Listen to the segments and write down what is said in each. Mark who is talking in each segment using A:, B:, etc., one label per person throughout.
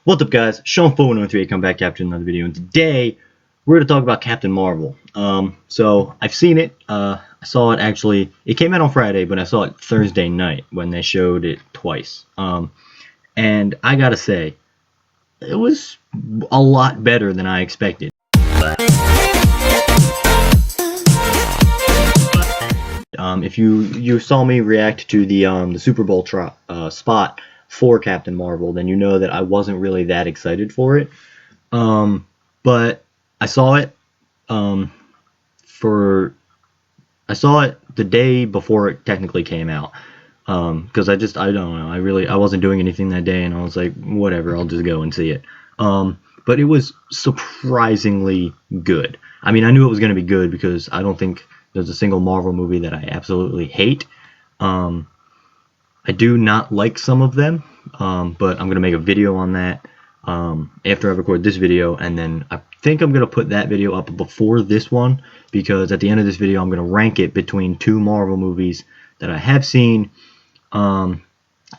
A: What's up, guys? Sean 4138 come back after another video, and today we're going to talk about Captain Marvel. So I've seen it. I saw it actually. It came out on Friday, but I saw it Thursday night when they showed it twice. And I gotta say, it was a lot better than I expected. If you saw me react to the Super Bowl spot for Captain Marvel, then you know that I wasn't really that excited for it. But I saw it I saw it the day before it technically came out. Because I don't know, I wasn't doing anything that day, and I was like, whatever, I'll just go and see it. But it was surprisingly good. I mean, I knew it was going to be good because I don't think there's a single Marvel movie that I absolutely hate. I do not like some of them, but I'm going to make a video on that after I record this video, and then I think I'm going to put that video up before this one, because at the end of this video I'm going to rank it between two Marvel movies that I have seen, and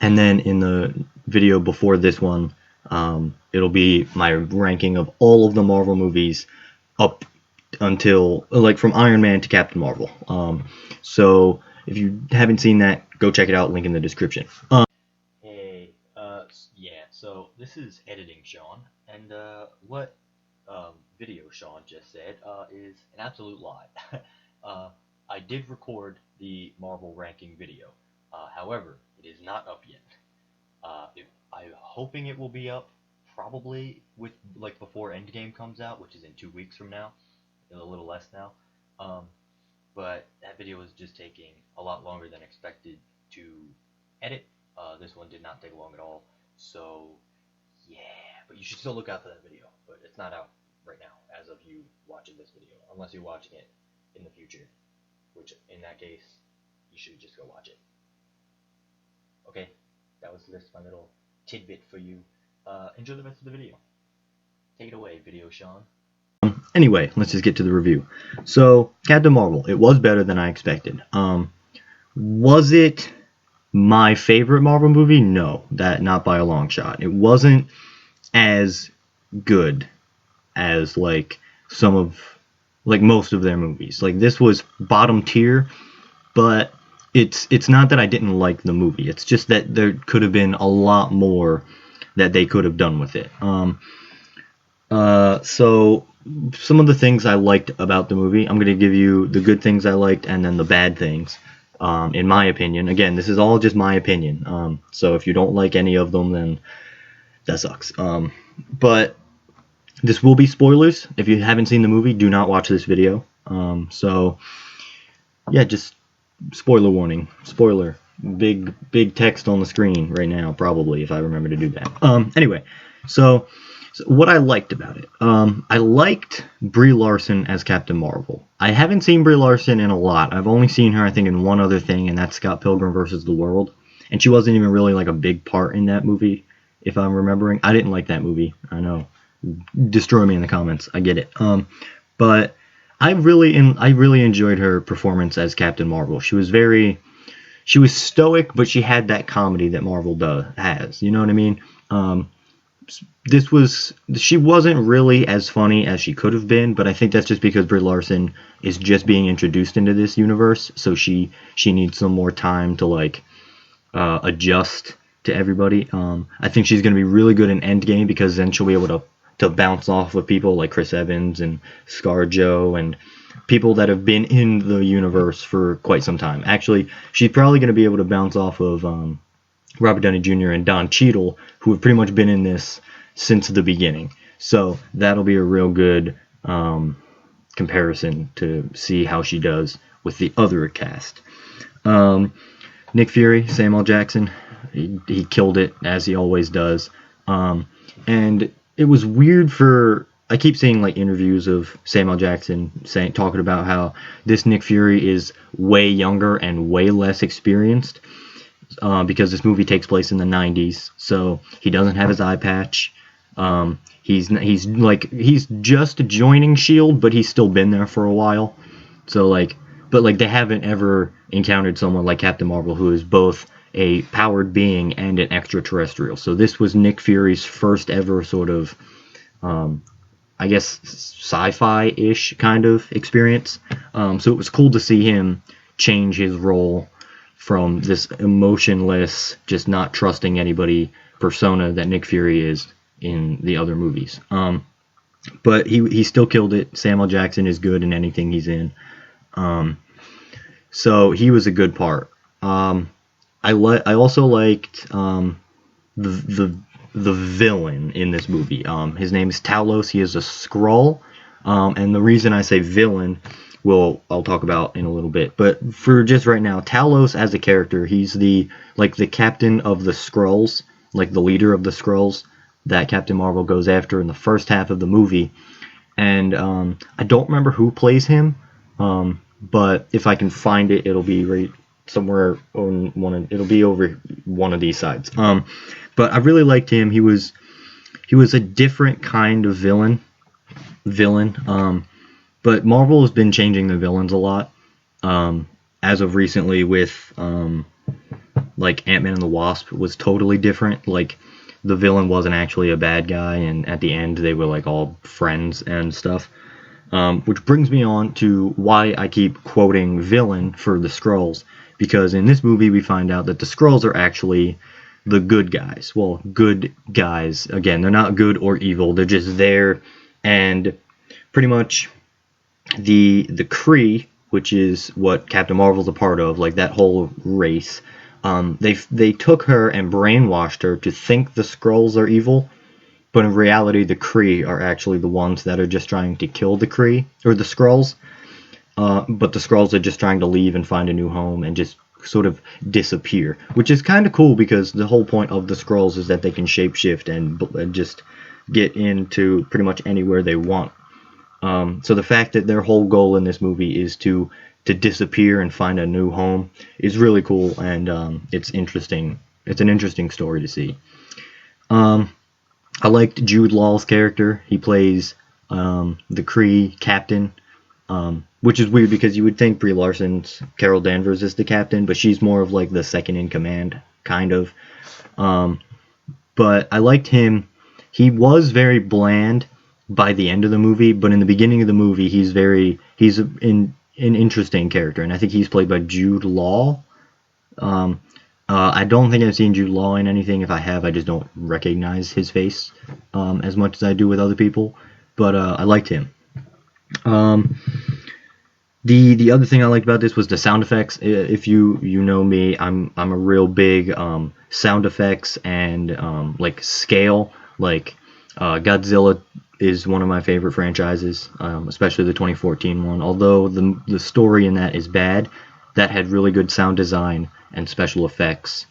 A: then in the video before this one, it'll be my ranking of all of the Marvel movies up until, like, from Iron Man to Captain Marvel. So if you haven't seen that, go check it out, link in the description. Yeah, so this is editing Sean, and what video Sean just said is an absolute lie. I did record the Marvel ranking video, however, it is not up yet. I'm hoping it will be up probably before Endgame comes out, which is in 2 weeks from now, a little less now. But that video was just taking a lot longer than expected to edit. This one did not take long at all, so yeah, but you should still look out for that video, but it's not out right now as of you watching this video, unless you're watching it in the future, which in that case, you should just go watch it. Okay, that was just my little tidbit for you. Enjoy the rest of the video. Take it away, Video Sean. Anyway, let's just get to the review. So, Captain Marvel, it was better than I expected. Was it my favorite Marvel movie? No, that not by a long shot. It wasn't as good as most of their movies. Like, this was bottom tier, but it's not that I didn't like the movie. It's just that there could have been a lot more that they could have done with it. So some of the things I liked about the movie, I'm going to give you the good things I liked and then the bad things, in my opinion. Again, this is all just my opinion, so if you don't like any of them, then that sucks. But this will be spoilers. If you haven't seen the movie, do not watch this video. So yeah, just spoiler warning. Spoiler. Big text on the screen right now, probably, if I remember to do that. Anyway, so what I liked about it, I liked Brie Larson as Captain Marvel. I haven't seen Brie Larson in a lot. I've only seen her, I think, in one other thing, and that's Scott Pilgrim vs. the World. And she wasn't even really like a big part in that movie, if I'm remembering. I didn't like that movie. I know. Destroy me in the comments. I get it. But I really enjoyed her performance as Captain Marvel. She was stoic, but she had that comedy that Marvel has. You know what I mean? She wasn't really as funny as she could have been, but I think that's just because Brie Larson is just being introduced into this universe, so she needs some more time to adjust to everybody. I think she's going to be really good in Endgame, because then she'll be able to bounce off of people like Chris Evans and ScarJo and people that have been in the universe for quite some time. Actually, she's probably going to be able to bounce off of Robert Downey Jr. and Don Cheadle, who have pretty much been in this since the beginning. So that'll be a real good comparison to see how she does with the other cast. Nick Fury, Samuel Jackson, he killed it, as he always does. And it was weird I keep seeing interviews of Samuel Jackson talking about how this Nick Fury is way younger and way less experienced, because this movie takes place in the 90s, so he doesn't have his eye patch. He's just joining SHIELD, but he's still been there for a while. So but they haven't ever encountered someone like Captain Marvel, who is both
B: a powered being and an extraterrestrial. So this was Nick Fury's first ever sort of, I guess, sci-fi-ish kind of experience. So it was cool to see him change his role from this emotionless, just not trusting anybody persona that Nick Fury is in the other movies. But he still killed it. Samuel Jackson is good in anything he's in. So he was a good part. I also liked the villain in this movie. His name is Talos. He is a Skrull. And the reason I say villain, I'll talk about in a little bit. But for just right now, Talos as a character, he's the captain of the Skrulls, like the leader of the Skrulls that Captain Marvel goes after in the first half of the movie. And I don't remember who plays him, but if I can find it, it'll be right somewhere on it'll be over one of these sides. But I really liked him. He was a different kind of villain. But Marvel has been changing the villains a lot. As of recently with like Ant-Man and the Wasp was totally different. Like the villain wasn't actually a bad guy, and at the end they were like all friends and stuff. Which brings me on to why I keep quoting villain for the Skrulls, because in this movie we find out that the Skrulls are actually the good guys. Well, good guys. Again, they're not good or evil. They're just there, and pretty much the Kree, which is what Captain Marvel's a part of, like that whole race. They took her and brainwashed her to think the Skrulls are evil, but in reality the Kree are actually the ones that are just trying to kill the Kree or the Skrulls. But the Skrulls are just trying to leave and find a new home and just sort of disappear, which is kind of cool because the whole point of the Skrulls is that they can shapeshift and just get into pretty much anywhere they want. So the fact that their whole goal in this movie is to disappear and find a new home is really cool, and it's interesting. It's an interesting story to see. I liked Jude Law's character. He plays the Kree captain, which is weird because you would think Brie Larson's Carol Danvers is the captain, but she's more of like the second in command, kind of. But I liked him. He was very bland by the end of the movie, but in the beginning of the movie, he's an interesting character, and I think he's played by Jude Law. I don't think I've seen Jude Law in anything. If I have, I just don't recognize his face as much as I do with other people. But I liked him. The other thing I liked about this was the sound effects. If you know me, I'm a real big sound effects and like scale. Like Godzilla is one of my favorite franchises, especially the 2014 one. Although the story in that is bad, that had really good sound design and special effects,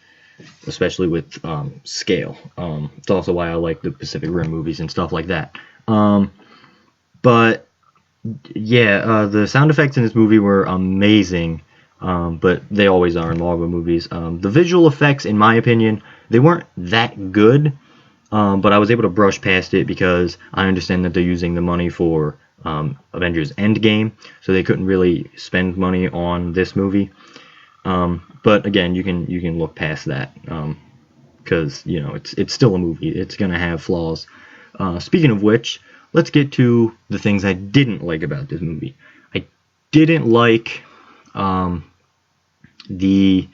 B: especially with scale. It's also why I like the Pacific Rim movies and stuff like that. But yeah, the sound effects in this movie were amazing, but they always are in Marvel movies. The visual effects, in my opinion, they weren't that good. But I was able to brush past it because I understand that they're using the money for Avengers Endgame, so they couldn't really spend money on this movie. But again, you can look past that because it's still a movie. It's gonna have flaws. Speaking of which, let's get to the things I didn't like about this movie. I didn't like the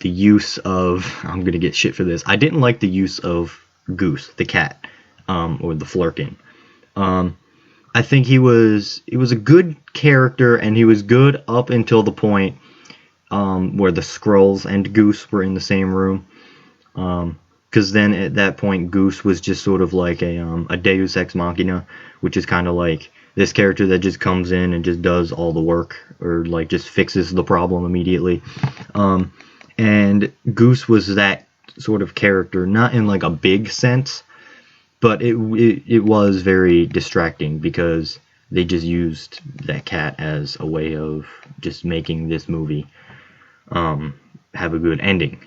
B: use of, I'm gonna get shit for this. I didn't like the use of Goose, the cat, or the Flerken. I think he was a good character, and he was good up until the point where the Skrulls and Goose were in the same room. Because then at that point, Goose was just sort of like a Deus Ex Machina, which is kind of like this character that just comes in and just does all the work, or like just fixes the problem immediately. And Goose was that sort of character, not in like a big sense, but it was very distracting because they just used that cat as a way of just making this movie have a good ending.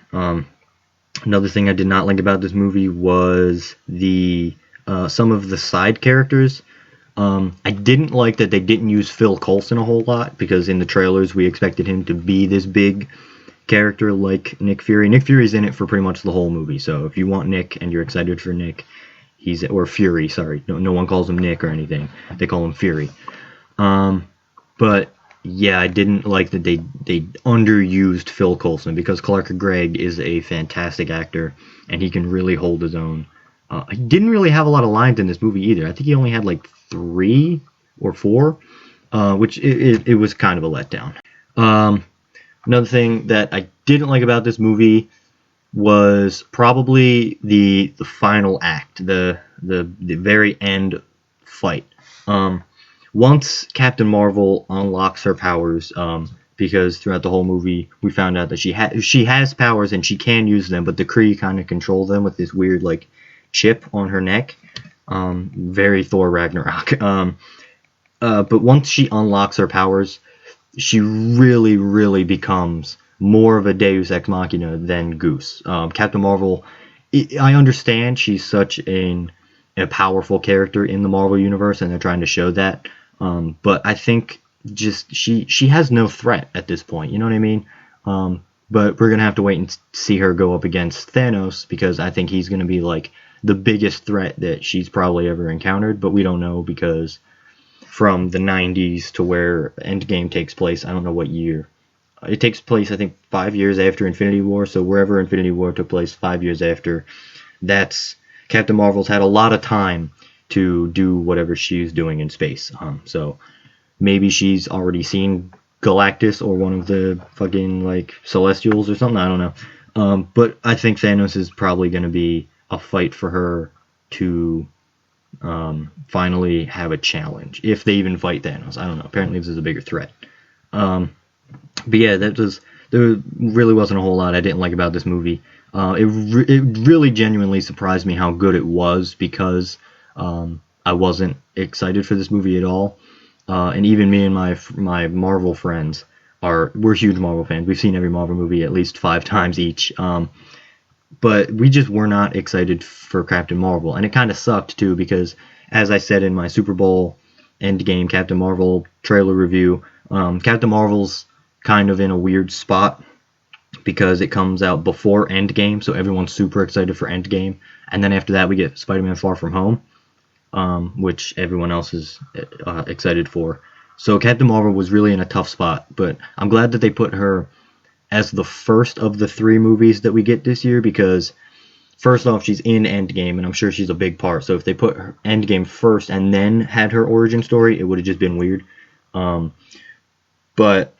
B: Another thing I did not like about this movie was some of the side characters. I didn't like that they didn't use Phil Coulson a whole lot, because in the trailers we expected him to be this big character like Nick Fury. Nick Fury's in it for pretty much the whole movie. So if you want Nick and you're excited for Nick, or Fury. Sorry, no one calls him Nick or anything. They call him Fury. But yeah, I didn't like that they underused Phil Coulson, because Clark Gregg is a fantastic actor and he can really hold his own. He didn't really have a lot of lines in this movie either. I think he only had like 3 or 4, which it was kind of a letdown. Another thing that I didn't like about this movie was probably the final act, the very end fight. Once Captain Marvel unlocks her powers, because throughout the whole movie we found out that she has powers and she can use them, but the Kree kind of control them with this weird like chip on her neck. Very Thor Ragnarok. But once she unlocks her powers, she really becomes more of a Deus Ex Machina than Goose. Captain Marvel, I understand she's such a powerful character in the Marvel universe, and they're trying to show that. But I think just she has no threat at this point. You know what I mean? But we're gonna have to wait and see her go up against Thanos, because I think he's gonna be like the biggest threat that she's probably ever encountered. But we don't know, because from the 90s to where Endgame takes place, I don't know what year. It takes place, I think, 5 years after Infinity War. So wherever Infinity War took place 5 years after, that's Captain Marvel's had a lot of time to do whatever she's doing in space. So maybe she's already seen Galactus or one of the fucking like Celestials or something. I don't know. But I think Thanos is probably going to be a fight for her to finally have a challenge, if they even fight Thanos. I don't know. Apparently this is a bigger threat. But yeah, there really wasn't a whole lot I didn't like about this movie. It really genuinely surprised me how good it was, because I wasn't excited for this movie at all. And even me and my Marvel friends we're huge Marvel fans. We've seen every Marvel movie at least 5 times each. But we just were not excited for Captain Marvel. And it kind of sucked too, because as I said in my Super Bowl Endgame Captain Marvel trailer review, Captain Marvel's kind of in a weird spot because it comes out before Endgame, so everyone's super excited for Endgame. And then after that we get Spider-Man Far From Home, which everyone else is excited for. So Captain Marvel was really in a tough spot, but I'm glad that they put her as the first of the 3 movies that we get this year, because first off, she's in Endgame, and I'm sure she's a big part. So if they put her Endgame first and then had her origin story, it would have just been weird. But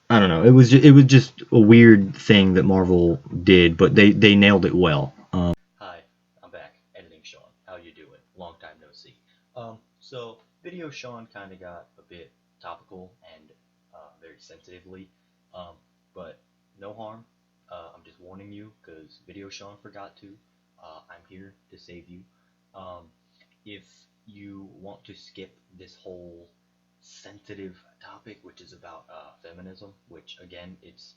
B: I don't know. It was just a weird thing that Marvel did, but they nailed it well.
A: Hi, I'm back, editing Sean. How you doing? Long time no see. So Video Sean kind of got a bit topical and very sensitively, but no harm. I'm just warning you, because Video Sean forgot to. I'm here to save you. If you want to skip this whole sensitive topic, which is about feminism, which again, it's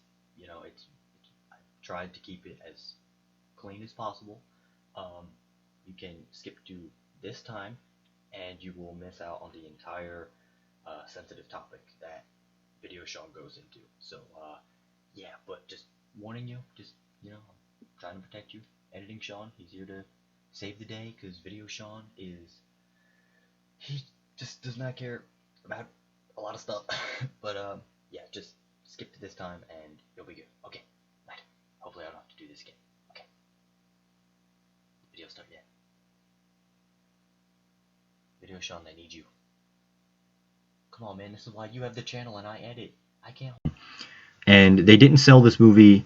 A: I tried to keep it as clean as possible. You can skip to this time, and you will miss out on the entire sensitive topic that Video Sean goes into. So yeah, but just warning you, just I'm trying to protect you. Editing Sean, he's here to save the day, because Video Sean he just does not care about a lot of stuff. But yeah, just skip to this time and you'll be good. Okay, later. Hopefully I don't have to do this again. Okay. Video start yet. Video Sean, I need you. Come on, man, this is why you have the channel and I edit. I can't.
B: And they didn't sell this movie.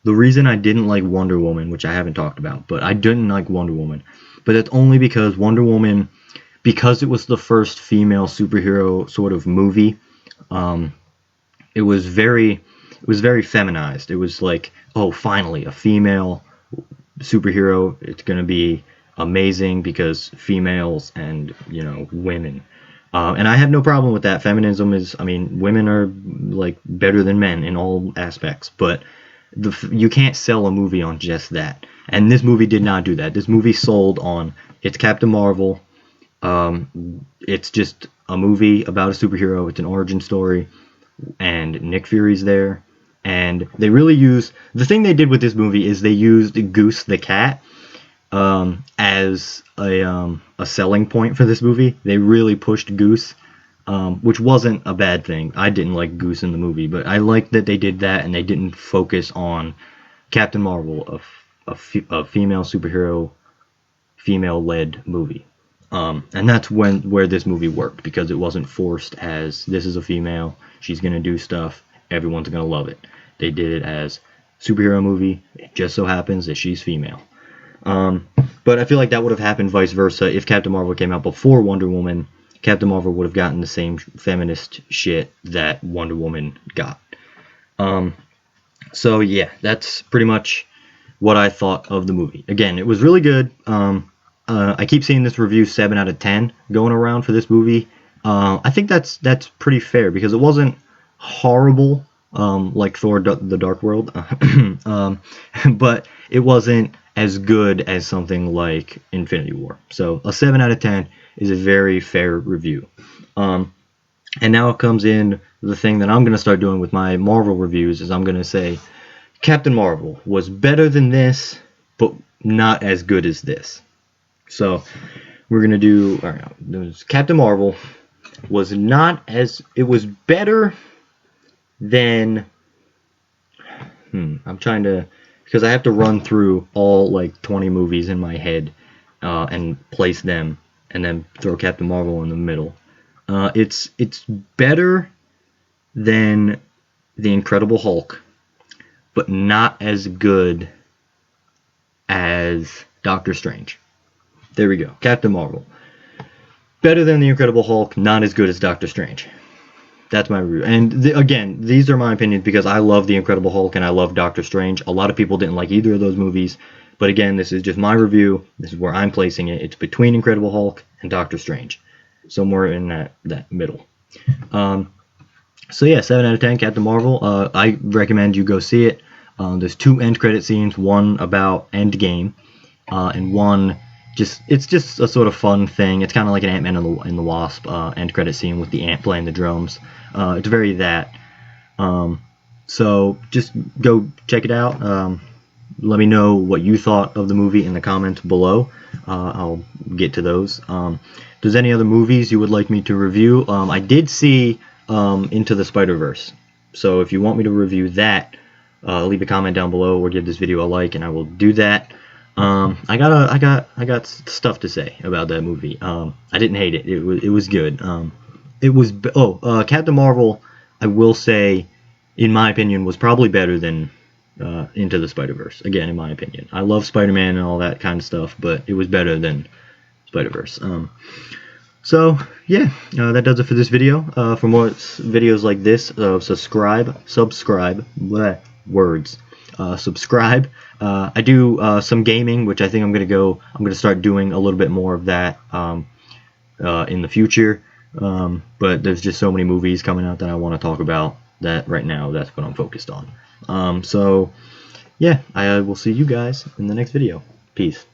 B: The reason I didn't like Wonder Woman, which I haven't talked about, but I didn't like Wonder Woman. But that's only because Wonder Woman, because it was the first female superhero sort of movie, it was very feminized. It was like, oh, finally a female superhero. It's gonna be amazing because females and women. And I have no problem with that. Feminism is, women are like better than men in all aspects, but you can't sell a movie on just that. And this movie did not do that. This movie sold on, it's Captain Marvel. It's just a movie about a superhero. It's an origin story, and Nick Fury's there. And they really the thing they did with this movie is they used Goose the cat as a selling point for this movie. They really pushed Goose, which wasn't a bad thing. I didn't like Goose in the movie, but I liked that they did that and they didn't focus on Captain Marvel, a female superhero, female-led movie. And that's where this movie worked, because it wasn't forced as, this is a female, she's going to do stuff, everyone's going to love it. They did it as superhero movie, it just so happens that she's female. But I feel like that would have happened vice versa. If Captain Marvel came out before Wonder Woman, Captain Marvel would have gotten the same feminist shit that Wonder Woman got. So yeah, that's pretty much what I thought of the movie. Again, it was really good. I keep seeing this review 7 out of 10 going around for this movie. I think that's pretty fair, because it wasn't horrible like Thor: The Dark World, but it wasn't as good as something like Infinity War. So a 7 out of 10 is a very fair review. And now it comes in the thing that I'm going to start doing with my Marvel reviews, is I'm going to say Captain Marvel was better than this, but not as good as this. So we're going to do, Captain Marvel was not as, it was better than, I'm trying to, because I have to run through all like 20 movies in my head and place them, and then throw Captain Marvel in the middle. It's better than The Incredible Hulk, but not as good as Doctor Strange. There we go. Captain Marvel. Better than The Incredible Hulk, not as good as Doctor Strange. That's my review. And again, these are my opinions because I love The Incredible Hulk and I love Doctor Strange. A lot of people didn't like either of those movies. But again, this is just my review. This is where I'm placing it. It's between Incredible Hulk and Doctor Strange. Somewhere in that middle. So yeah, 7 out of 10, Captain Marvel. I recommend you go see it. There's 2 end credit scenes, one about Endgame, and one it's just a sort of fun thing. It's kind of like an Ant-Man and the Wasp end credit scene with the ant playing the drums. It's very that. So just go check it out. Let me know what you thought of the movie in the comments below. I'll get to those. If there's any other movies you would like me to review, I did see Into the Spider-Verse. So if you want me to review that, leave a comment down below or give this video a like, and I will do that. I got stuff to say about that movie. I didn't hate it. It was good. Captain Marvel, I will say, in my opinion, was probably better than Into the Spider-Verse. Again, in my opinion, I love Spider-Man and all that kind of stuff, but it was better than Spider-Verse. So yeah, that does it for this video. For more videos like this, subscribe. Subscribe. I do some gaming, which I think I'm gonna start doing a little bit more of that in the future. But there's just so many movies coming out that I want to talk about that right now. That's what I'm focused on. So yeah, I will see you guys in the next video. Peace.